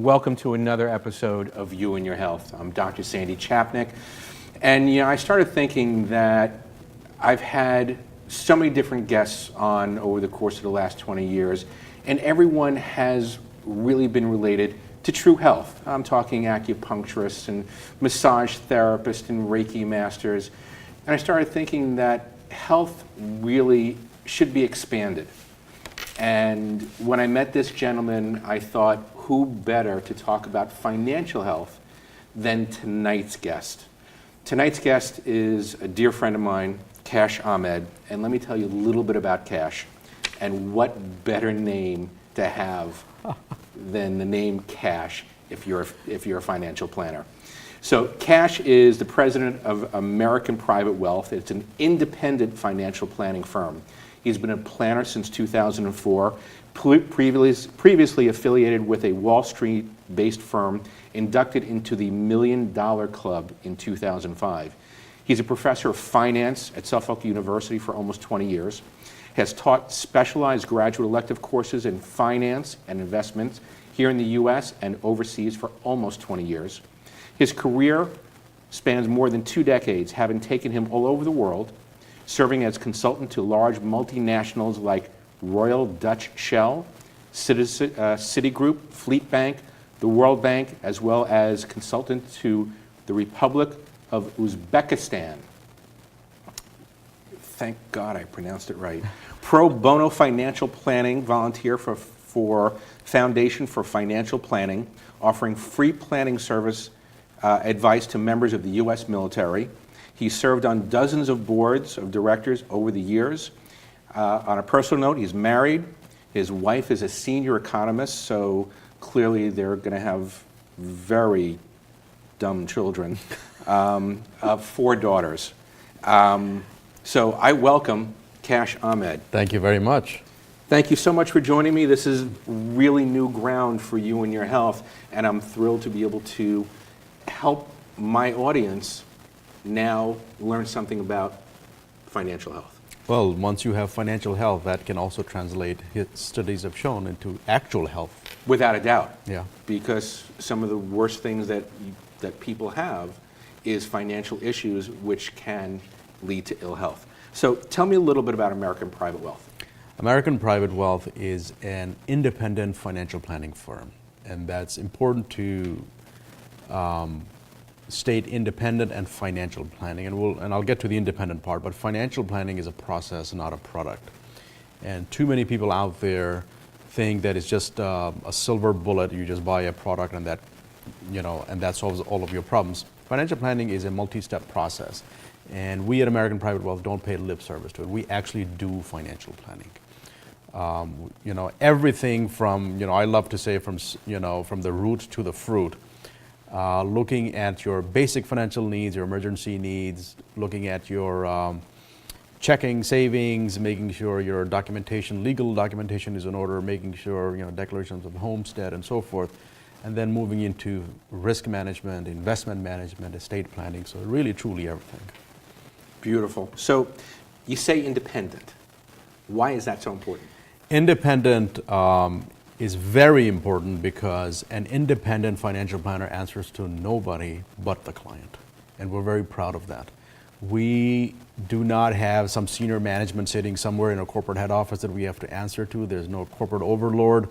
welcome to another episode of You and Your Health. I'm Dr. Sandy Chapnick, and I started thinking that I've had so many different guests on over the course of the last 20 years, and everyone has really been related to true health. I'm talking acupuncturists and massage therapists and Reiki masters, and I started thinking that health really should be expanded. And when I met this gentleman, I thought, who better to talk about financial health than tonight's guest? Tonight's guest is a dear friend of mine, Kash Ahmed, and let me tell you a little bit about Kash, and what better name to have than the name Kash if you're a financial planner. So Kash is the president of American Private Wealth. It's an independent financial planning firm. He's been a planner since 2004, previously affiliated with a Wall Street-based firm, inducted into the $1 Million Club in 2005. He's a professor of finance at Suffolk University for almost 20 years, has taught specialized graduate elective courses in finance and investments here in the US and overseas for almost 20 years. His career spans more than 2 decades, having taken him all over the world, serving as consultant to large multinationals like Royal Dutch Shell, Citigroup, Fleet Bank, the World Bank, as well as consultant to the Republic of Uzbekistan. Thank God I pronounced it right. Pro bono financial planning volunteer for Foundation for Financial Planning, offering free planning service advice to members of the U.S. military. He served on dozens of boards of directors over the years. On a personal note, he's married. His wife is a senior economist, so clearly they're going to have very dumb children. 4 daughters. So I welcome Kash Ahmed. Thank you very much. Thank you so much for joining me. This is really new ground for You and Your Health, and I'm thrilled to be able to help my audience now learn something about financial health. Well, once you have financial health, that can also translate, studies have shown, into actual health. Without a doubt. Yeah. Because some of the worst things that people have is financial issues, which can lead to ill health. So tell me a little bit about American Private Wealth. American Private Wealth is an independent financial planning firm, and that's important to state independent and financial planning, and I'll get to the independent part, but financial planning is a process, not a product. And too many people out there think that it's just a silver bullet, you just buy a product and that solves all of your problems. Financial planning is a multi-step process, and we at American Private Wealth don't pay lip service to it. We actually do financial planning. Everything from, I love to say from the root to the fruit. Looking at your basic financial needs, your emergency needs, looking at your checking, savings, making sure your documentation, legal documentation is in order, making sure, declarations of homestead and so forth, and then moving into risk management, investment management, estate planning, so really, truly everything. Beautiful. So you say independent. Why is that so important? Independent is very important because an independent financial planner answers to nobody but the client, and we're very proud of that. We do not have some senior management sitting somewhere in a corporate head office that we have to answer to. There's no corporate overlord.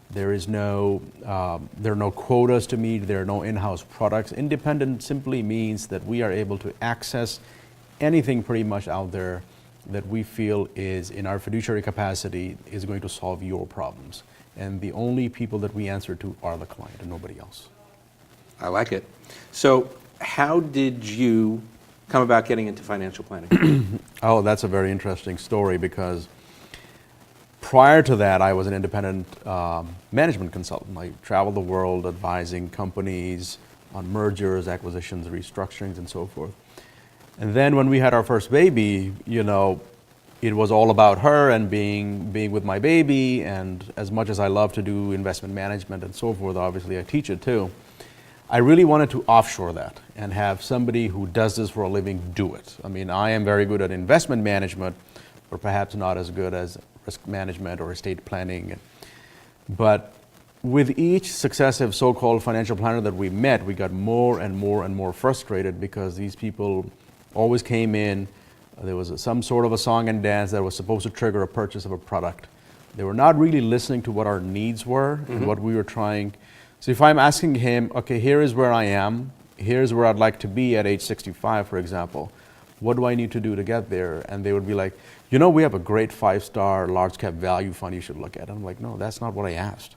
There are no quotas to meet. There are no in-house products. Independent simply means that we are able to access anything pretty much out there that we feel is in our fiduciary capacity is going to solve your problems. And the only people that we answer to are the client and nobody else. I like it. So how did you come about getting into financial planning? Oh, that's a very interesting story because prior to that, I was an independent management consultant. I traveled the world advising companies on mergers, acquisitions, restructurings, and so forth. And then when we had our first baby, it was all about her and being with my baby, and as much as I love to do investment management and so forth, obviously I teach it too, I really wanted to offshore that and have somebody who does this for a living do it. I mean, I am very good at investment management, but perhaps not as good as risk management or estate planning. But with each successive so-called financial planner that we met, we got more and more and more frustrated because these people always came in. There was some sort of a song and dance that was supposed to trigger a purchase of a product. They were not really listening to what our needs were and what we were trying. So if I'm asking him, okay, here is where I am, here's where I'd like to be at age 65, for example. What do I need to do to get there? And they would be like, you know, we have a great 5-star large cap value fund you should look at. I'm like, no, that's not what I asked.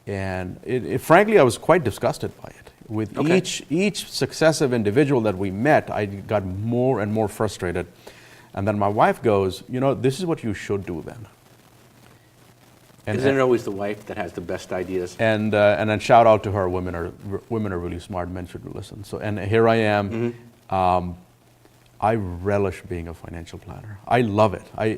And frankly, I was quite disgusted by it. With each successive individual that we met, I got more and more frustrated. And then my wife goes, you know, this is what you should do then. And Isn't it always the wife that has the best ideas? And then shout out to her. Women are really smart. Men should listen. So and here I am. I relish being a financial planner. I love it. I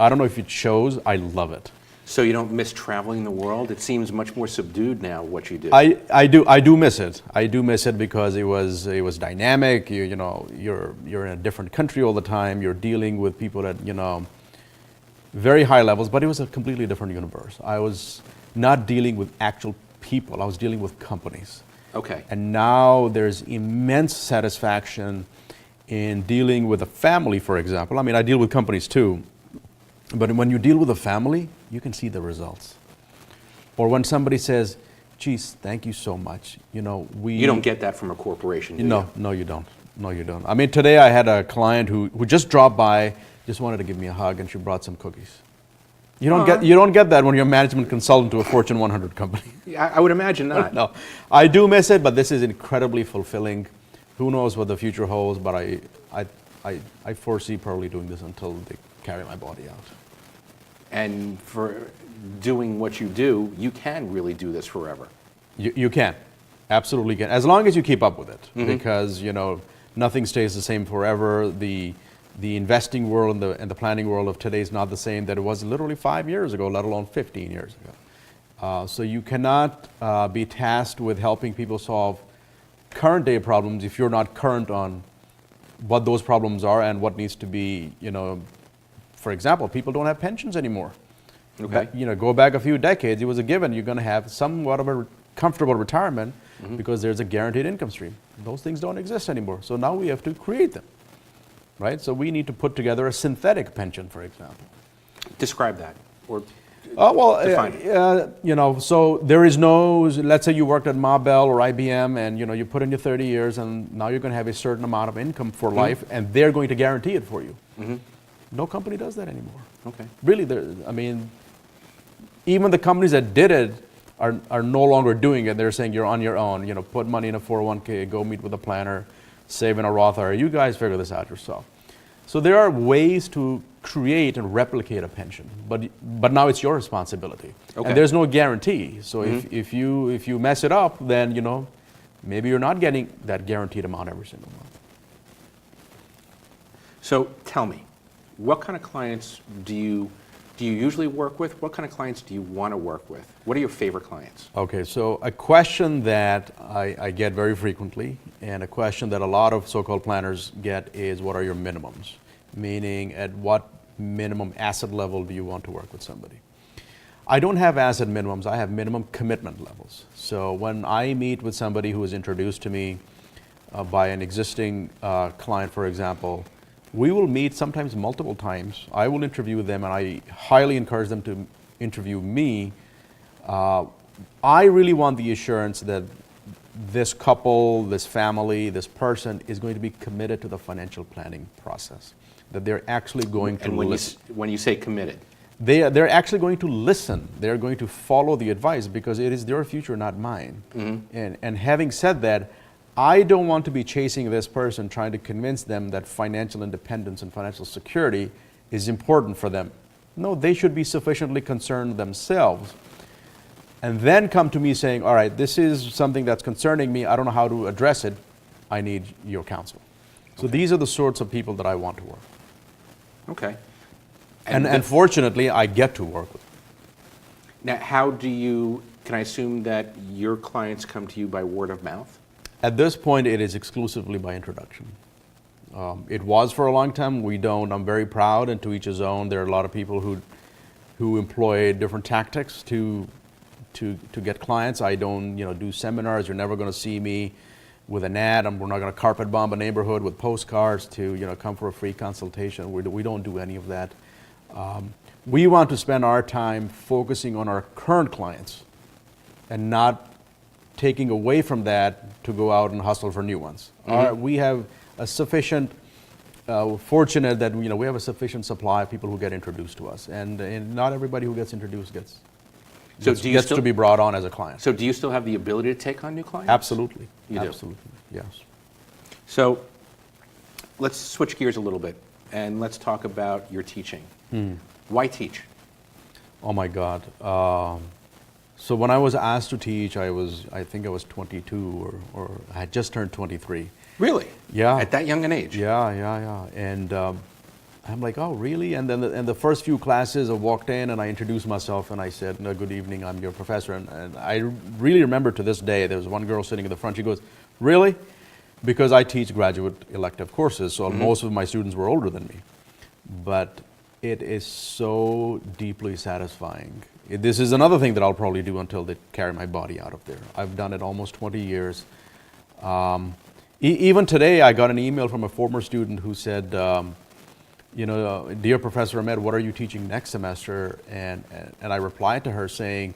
don't know if it shows. I love it. So you don't miss traveling the world? It seems much more subdued now, what you do. I do miss it. I do miss it because it was dynamic. You're in a different country all the time. You're dealing with people at very high levels, but it was a completely different universe. I was not dealing with actual people. I was dealing with companies. Okay. And now there's immense satisfaction in dealing with a family, for example. I mean, I deal with companies too. But when you deal with a family, you can see the results. Or when somebody says, geez, thank you so much. You don't get that from a corporation, do you? No, you don't. No, you don't. I mean, today I had a client who just dropped by, just wanted to give me a hug, and she brought some cookies. You don't get that when you're a management consultant to a Fortune 100 company. Yeah, I would imagine not. No, I do miss it, but this is incredibly fulfilling. Who knows what the future holds, but I foresee probably doing this until they carry my body out. And for doing what you do, you can really do this forever. You can, absolutely can, as long as you keep up with it, because nothing stays the same forever. The investing world and the planning world of today is not the same that it was literally 5 years ago, let alone 15 years ago. So you cannot be tasked with helping people solve current day problems if you're not current on what those problems are and what needs to be, for example, people don't have pensions anymore. Okay. Go back a few decades, it was a given you're going to have somewhat of a comfortable retirement because there's a guaranteed income stream. Those things don't exist anymore. So now we have to create them, right? So we need to put together a synthetic pension, for example. Describe that, or define it. So there is no, let's say you worked at Ma Bell or IBM and you put in your 30 years and now you're going to have a certain amount of income for life and they're going to guarantee it for you. No company does that anymore. Okay. Really, even the companies that did it are no longer doing it. They're saying you're on your own. Put money in a 401k, go meet with a planner, save in a Roth IRA. You guys figure this out yourself. So there are ways to create and replicate a pension, but now it's your responsibility. Okay. And there's no guarantee. So if you mess it up, then maybe you're not getting that guaranteed amount every single month. So tell me, what kind of clients do you usually work with? What kind of clients do you want to work with? What are your favorite clients? Okay, so a question that I get very frequently and a question that a lot of so-called planners get is, what are your minimums? Meaning, at what minimum asset level do you want to work with somebody? I don't have asset minimums, I have minimum commitment levels. So when I meet with somebody who is introduced to me by an existing client, for example, we will meet sometimes multiple times. I will interview them and I highly encourage them to interview me. I really want the assurance that this couple, this family, this person is going to be committed to the financial planning process. That they're actually going to listen. When you say committed? They're actually going to listen. They're going to follow the advice because it is their future, not mine. And having said that, I don't want to be chasing this person trying to convince them that financial independence and financial security is important for them. No, they should be sufficiently concerned themselves and then come to me saying, all right, this is something that's concerning me. I don't know how to address it. I need your counsel. So these are the sorts of people that I want to work with. Okay. And fortunately, I get to work with them. Now, can I assume that your clients come to you by word of mouth? At this point, it is exclusively by introduction. It was for a long time. We don't. I'm very proud, and to each his own. There are a lot of people who employ different tactics to to get clients. I don't, do seminars. You're never going to see me with an ad. We're not going to carpet bomb a neighborhood with postcards to, come for a free consultation. We don't do any of that. We want to spend our time focusing on our current clients and not taking away from that to go out and hustle for new ones. We have a sufficient, fortunate that we have a sufficient supply of people who get introduced to us, and not everybody who gets introduced gets to be brought on as a client. So do you still have the ability to take on new clients? Absolutely. You do? Absolutely, yes. So let's switch gears a little bit, and let's talk about your teaching. Why teach? Oh my God. So when I was asked to teach, I think I was 22 or I had just turned 23. Really? Yeah. At that young an age? Yeah. And I'm like, oh, really? And then the first few classes, I walked in and I introduced myself and I said, no, good evening, I'm your professor. And I really remember to this day, there was one girl sitting in the front, she goes, really? Because I teach graduate elective courses, so most of my students were older than me. But it is so deeply satisfying. This is another thing that I'll probably do until they carry my body out of there. I've done it almost 20 years. Even today, I got an email from a former student who said, dear Professor Ahmed, what are you teaching next semester? And I replied to her saying,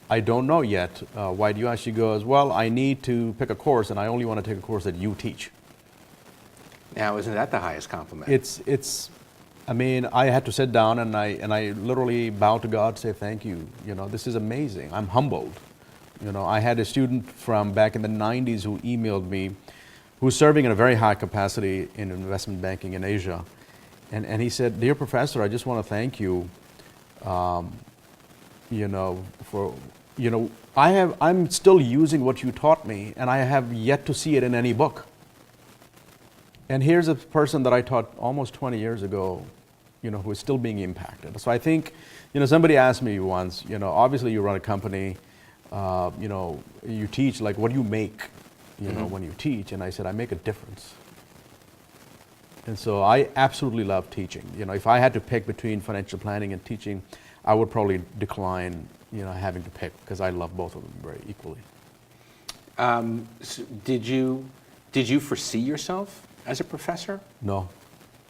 I don't know yet. Why do you ask? She goes, well, I need to pick a course, and I only want to take a course that you teach. Now, isn't that the highest compliment? I had to sit down and I literally bowed to God, say thank you. This is amazing. I'm humbled. I had a student from back in the 90s who emailed me, who's serving in a very high capacity in investment banking in Asia. And he said, dear professor, I just want to thank you, I'm still using what you taught me, and I have yet to see it in any book. And here's a person that I taught almost 20 years ago, who is still being impacted. So I think, somebody asked me once, obviously you run a company, you teach, like, what do you make, when you teach? And I said, I make a difference. And so I absolutely love teaching. If I had to pick between financial planning and teaching, I would probably decline, having to pick, because I love both of them very equally. So did you foresee yourself as a professor? No,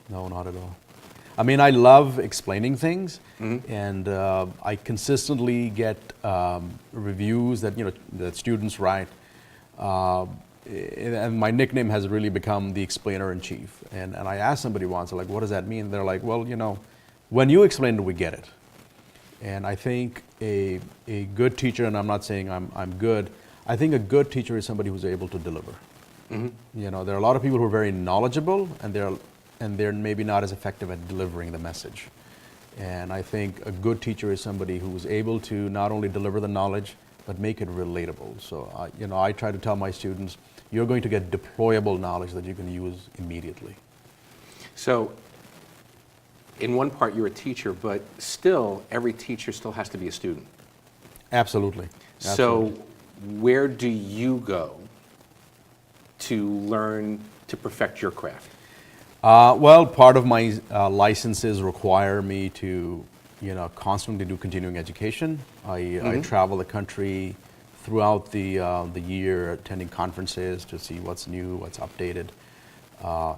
not at all. I love explaining things, and I consistently get reviews that that students write, and my nickname has really become the explainer in chief. And I asked somebody once, like, what does that mean? They're like, well, when you explain it, we get it. And I think a good teacher, and I'm not saying I'm good, I think a good teacher is somebody who's able to deliver. There are a lot of people who are very knowledgeable, and they're maybe not as effective at delivering the message. And I think a good teacher is somebody who's able to not only deliver the knowledge, but make it relatable. So, I try to tell my students, you're going to get deployable knowledge that you can use immediately. So, in one part, you're a teacher, but still, every teacher still has to be a student. Absolutely. So, where do you go to learn to perfect your craft? Well, part of my licenses require me to, constantly do continuing education. I travel the country throughout the year, attending conferences to see what's new, what's updated.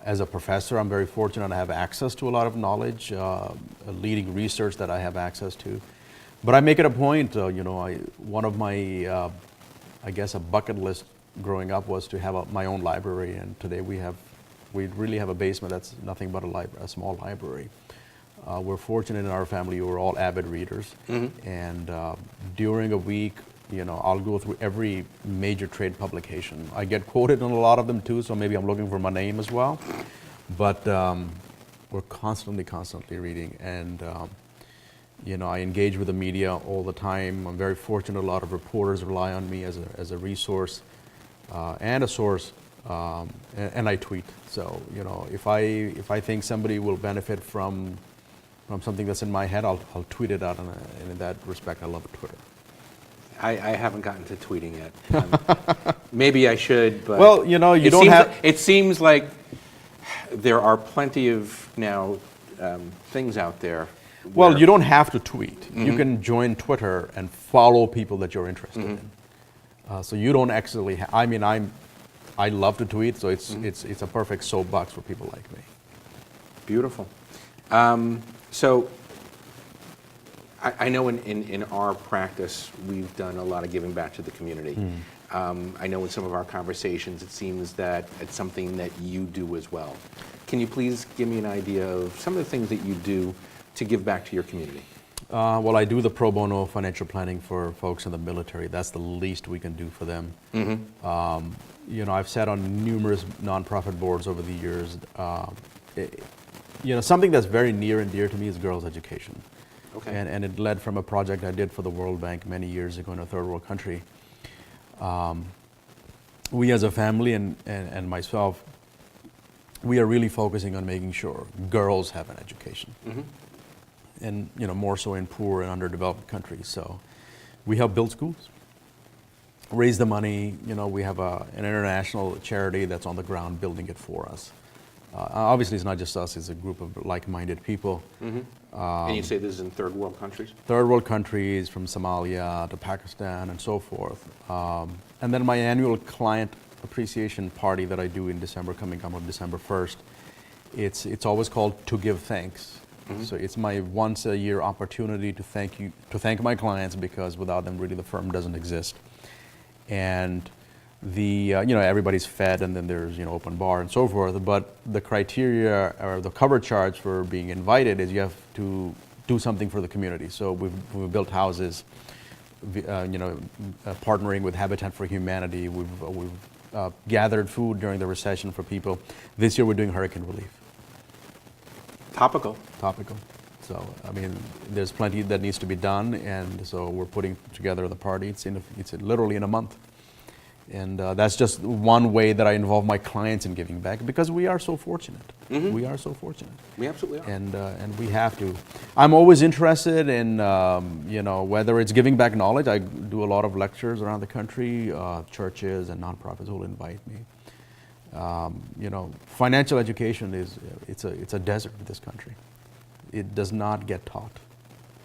As a professor, I'm very fortunate to have access to a lot of knowledge, leading research that I have access to. But I make it a point, one of my, I guess, a bucket list growing up was to have my own library, and today we really have a basement that's nothing but a small library. We're fortunate in our family, we're all avid readers, and during a week, I'll go through every major trade publication. I get quoted on a lot of them too, so maybe I'm looking for my name as well. But we're constantly reading, and I engage with the media all the time. I'm very fortunate, a lot of reporters rely on me as a resource and a source, and I tweet. So, if I think somebody will benefit from something that's in my head, I'll tweet it out, and in that respect, I love Twitter. I haven't gotten to tweeting yet. Maybe I should, but well, you don't have. It seems like there are plenty of now things out there Well, where- you don't have to tweet. You can join Twitter and follow people that you're interested in. So you don't actually. I mean, I love to tweet, so it's a perfect soapbox for people like me. Beautiful. So I know in our practice, we've done a lot of giving back to the community. I know in some of our conversations, it seems that it's something that you do as well. Can you please give me an idea of some of the things that you do to give back to your community? Well, I do the pro bono financial planning for folks in the military. That's the least we can do for them. You know, I've sat on numerous nonprofit boards over the years. You know, something that's very near and dear to me is girls' education. Okay. And it led from a project I did for the World Bank many years ago in a third world country. We as a family and myself, we are really focusing on making sure girls have an education. And you know, more so in poor and underdeveloped countries. So we help build schools, raise the money. You know, we have an international charity that's on the ground building it for us. Obviously, it's not just us, it's a group of like-minded people. And you say this is in third world countries? Third world countries, from Somalia to Pakistan and so forth. And then my annual client appreciation party that I do in December, coming up on December 1st, it's always called To Give Thanks. So it's my once a year opportunity to thank my clients, because without them really the firm doesn't exist. And you know, everybody's fed, and then there's, you know, open bar and so forth, but the criteria or the cover charge for being invited is you have to do something for the community. So we've built houses, you know, partnering with Habitat for Humanity. We've gathered food during the recession for people. This year we're doing hurricane relief. Topical. So, I mean, there's plenty that needs to be done, and so we're putting together the party. It's literally in a month. And that's just one way that I involve my clients in giving back, because we are so fortunate. We are so fortunate. We absolutely are. And we have to. I'm always interested in, you know, whether it's giving back knowledge. I do a lot of lectures around the country. Churches and nonprofits will invite me. You know, financial education it's a desert in this country. It does not get taught,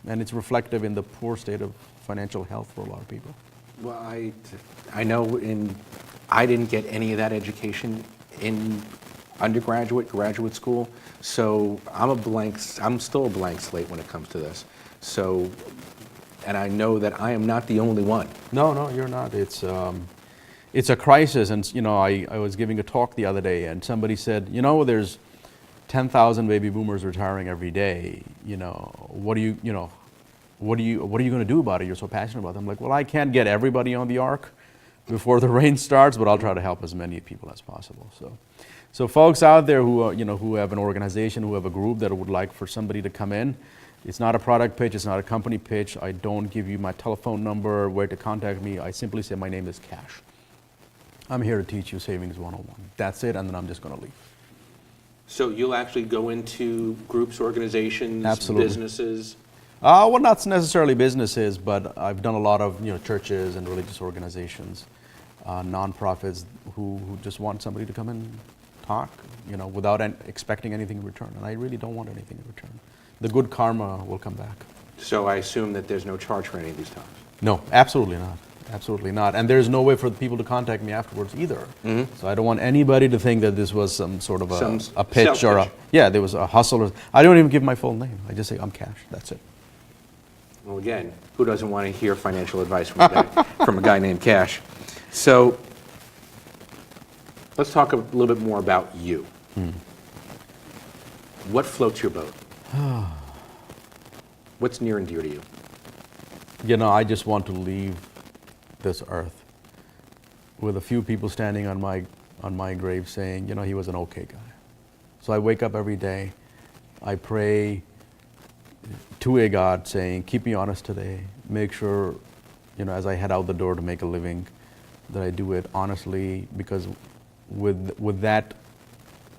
and it's reflective in the poor state of financial health for a lot of people. Well, I know I didn't get any of that education in graduate school, so I'm still a blank slate when it comes to this. So, and I know that I am not the only one. No, you're not. It's a crisis, and you know, I was giving a talk the other day, and somebody said, you know, there's 10,000 baby boomers retiring every day. You know, what are you going to do about it? You're so passionate about it. I'm like, well, I can't get everybody on the ark before the rain starts, but I'll try to help as many people as possible. So folks out there who who have an organization, who have a group that would like for somebody to come in, it's not a product pitch, it's not a company pitch. I don't give you my telephone number, where to contact me. I simply say my name is Cash. I'm here to teach you Savings 101. That's it, and then I'm just going to leave. So you'll actually go into groups, organizations, Absolutely. businesses? Well, not necessarily businesses, but I've done a lot of churches and religious organizations, nonprofits who just want somebody to come and talk, without expecting anything in return. And I really don't want anything in return. The good karma will come back. So I assume that there's no charge for any of these talks? No, absolutely not. Absolutely not. And there's no way for the people to contact me afterwards either. Mm-hmm. So I don't want anybody to think that this was some sort of a pitch or there was a hustle. I don't even give my full name. I just say, I'm Cash. That's it. Well, again, who doesn't want to hear financial advice from a guy named Cash? So let's talk a little bit more about you. What floats your boat? What's near and dear to you? I just want to leave this earth with a few people standing on my grave saying, he was an okay guy. So I wake up every day, I pray to a God saying, keep me honest today, make sure, as I head out the door to make a living, that I do it honestly, because with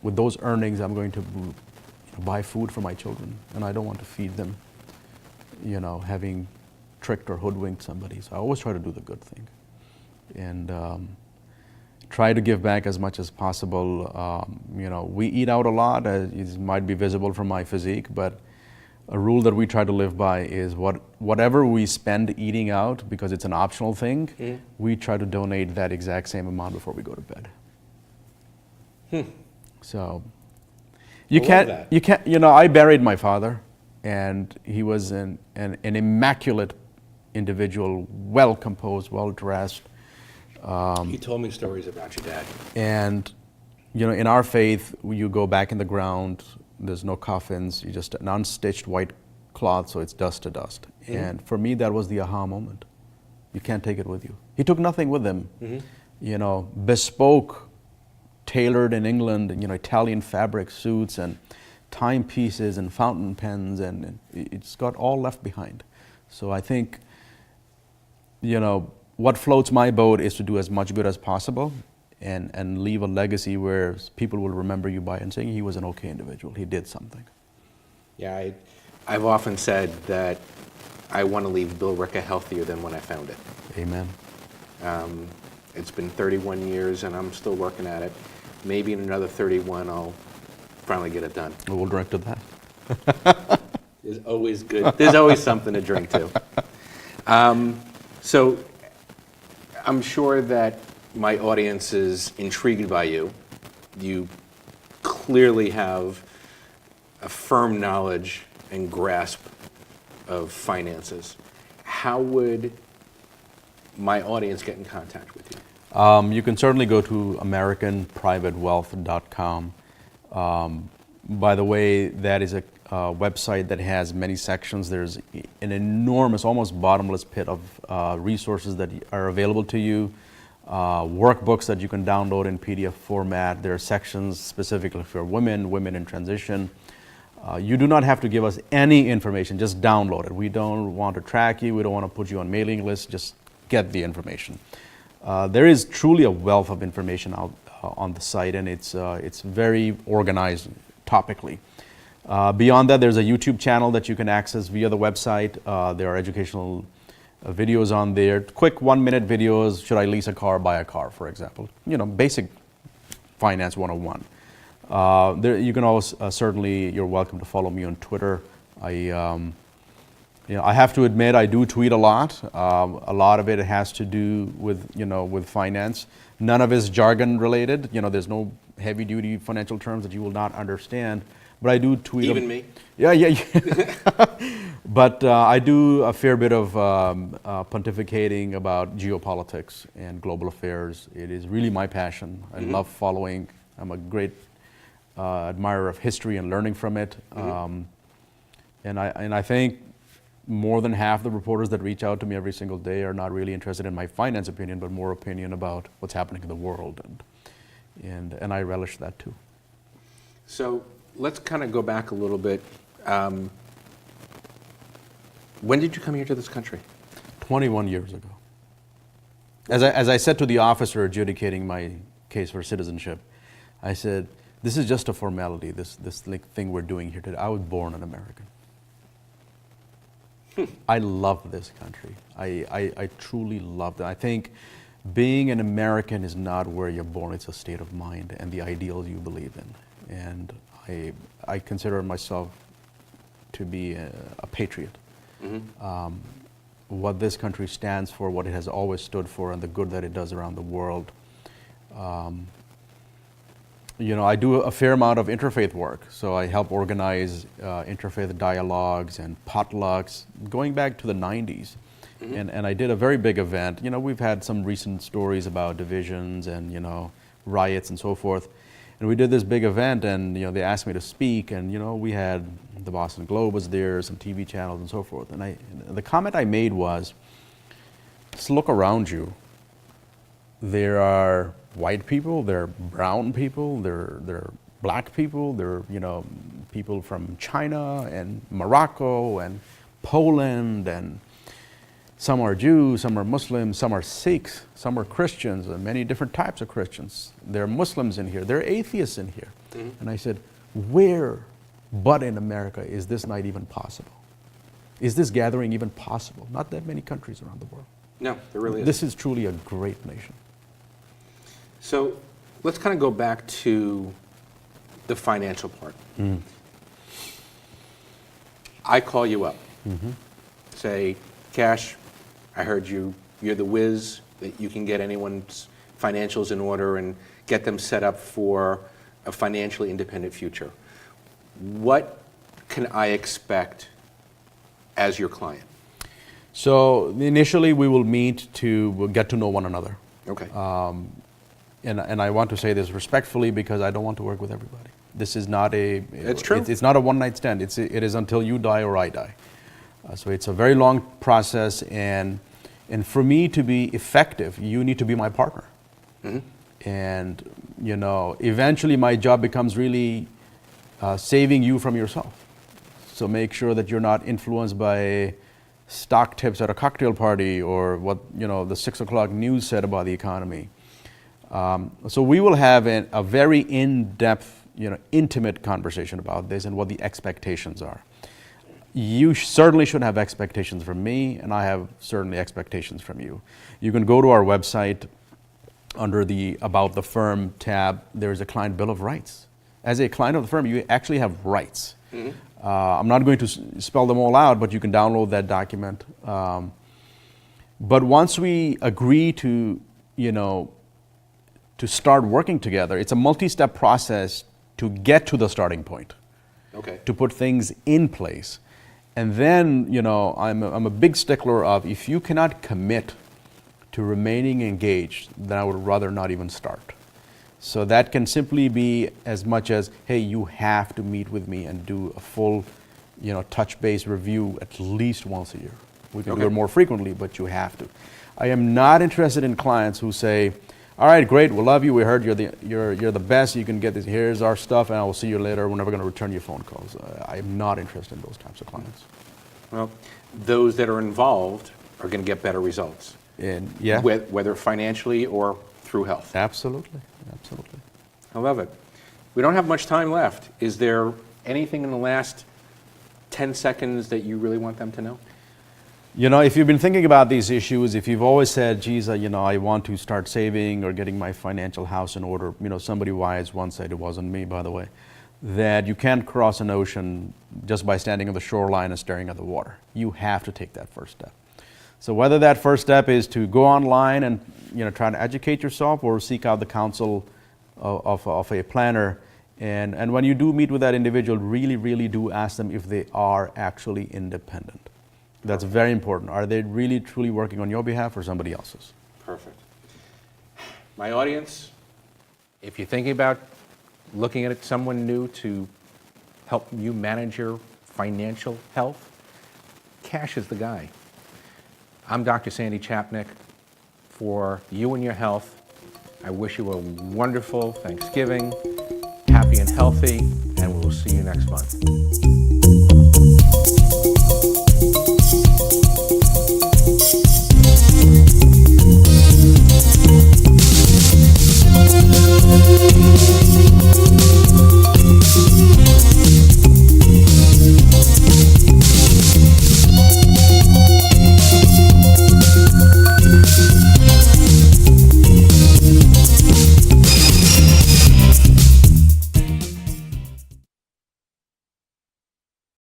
those earnings, I'm going to buy food for my children, and I don't want to feed them, having tricked or hoodwinked somebody. So I always try to do the good thing, and try to give back as much as possible. We eat out a lot, as it might be visible from my physique, but a rule that we try to live by is whatever we spend eating out, because it's an optional thing, we try to donate that exact same amount before we go to bed. So you can't, I buried my father, and he was an immaculate individual, well composed, well dressed. He told me stories about your dad. And in our faith, you go back in the ground. There's no coffins. You just an unstitched white cloth, so it's dust to dust. And for me, that was the aha moment. You can't take it with you. He took nothing with him. Bespoke, tailored in England, Italian fabric suits and timepieces and fountain pens, and it's got all left behind. So I think, what floats my boat is to do as much good as possible and leave a legacy where people will remember you by and saying he was an okay individual. He did something. Yeah, I've often said that I want to leave Billerica healthier than when I found it. Amen. It's been 31 years and I'm still working at it. Maybe in another 31 I'll finally get it done. We'll drink to that. There's always good. There's always something to drink to. So I'm sure that my audience is intrigued by you. You clearly have a firm knowledge and grasp of finances. How would my audience get in contact with you? You can certainly go to AmericanPrivateWealth.com. By the way, that is a website that has many sections. There's an enormous, almost bottomless pit of resources that are available to you. Workbooks that you can download in PDF format. There are sections specifically for women in transition. You do not have to give us any information, just download it. We don't want to track you, we don't want to put you on mailing lists, just get the information. There is truly a wealth of information out on the site, and it's very organized topically. Beyond that, there's a YouTube channel that you can access via the website. There are educational videos on there, quick 1-minute videos. Should I lease a car, buy a car, for example? Basic finance 101. You can also certainly, you're welcome to follow me on Twitter. I have to admit I do tweet a lot. A lot of it has to do with finance. None of it is jargon related. There's no heavy duty financial terms that you will not understand. But I do tweet. Even me? Yeah. But I do a fair bit of pontificating about geopolitics and global affairs. It is really my passion. I love following. I'm a great admirer of history and learning from it. And I think more than half the reporters that reach out to me every single day are not really interested in my finance opinion, but more opinion about what's happening in the world. And I relish that too. So let's kind of go back a little bit. When did you come here to this country? 21 years ago. As I said to the officer adjudicating my case for citizenship, I said, this is just a formality, this thing we're doing here today. I was born an American. I love this country. I truly love it. I think being an American is not where you're born, it's a state of mind and the ideals you believe in. And I consider myself to be a patriot. What this country stands for, what it has always stood for, and the good that it does around the world. I do a fair amount of interfaith work, so I help organize interfaith dialogues and potlucks going back to the 90s. And I did a very big event. We've had some recent stories about divisions and, riots and so forth. And we did this big event, and they asked me to speak, and we had the Boston Globe was there, some TV channels and so forth. And the comment I made was, just look around you. There are white people, there are brown people, there are black people, there are people from China and Morocco and Poland, and some are Jews, some are Muslims, some are Sikhs, some are Christians, and many different types of Christians. There are Muslims in here, there are atheists in here. And I said, where but in America is this night even possible? Is this gathering even possible? Not that many countries around the world. No, there really isn't. This is truly a great nation. So let's kind of go back to the financial part. I call you up. Say, Cash, I heard you're the whiz, that you can get anyone's financials in order and get them set up for a financially independent future. What can I expect as your client? So initially, we will meet to get to know one another. Okay. And I want to say this respectfully because I don't want to work with everybody. This is not a. It's true. It's not a one-night stand. It is until you die or I die. So it's a very long process, and for me to be effective, you need to be my partner. And eventually my job becomes really saving you from yourself. So make sure that you're not influenced by stock tips at a cocktail party or what the 6 o'clock news said about the economy. So we will have a very in-depth, intimate conversation about this and what the expectations are. You certainly should have expectations from me, and I have certainly expectations from you. You can go to our website. Under the About the Firm tab, there's a client bill of rights. As a client of the firm, you actually have rights. I'm not going to spell them all out, but you can download that document. But once we agree to start working together, it's a multi-step process to get to the starting point. Okay. To put things in place. And then, I'm a big stickler of if you cannot commit to remaining engaged, then I would rather not even start. So that can simply be as much as, hey, you have to meet with me and do a full, touch-base review at least once a year. We can do it more frequently, but you have to. I am not interested in clients who say, all right, great, we love you, we heard you're the best, you can get this, here's our stuff, and I will see you later, we're never going to return your phone calls. I am not interested in those types of clients. Well, those that are involved are going to get better results. And yeah, Whether financially or through health. absolutely. I love it. We don't have much time left. Is there anything in the last 10 seconds that you really want them to know? If you've been thinking about these issues, if you've always said, geez, I want to start saving or getting my financial house in order, somebody wise once said, it wasn't me, by the way, that you can't cross an ocean just by standing on the shoreline and staring at the water. You have to take that first step. So whether that first step is to go online and try to educate yourself or seek out the counsel of a planner, and when you do meet with that individual, really do ask them if they are actually independent. That's very important. Are they really truly working on your behalf or somebody else's? Perfect. My audience, if you're thinking about looking at someone new to help you manage your financial health, Cash is the guy. I'm Dr. Sandy Chapnick. For you and your health, I wish you a wonderful Thanksgiving, happy and healthy, and we will see you next month.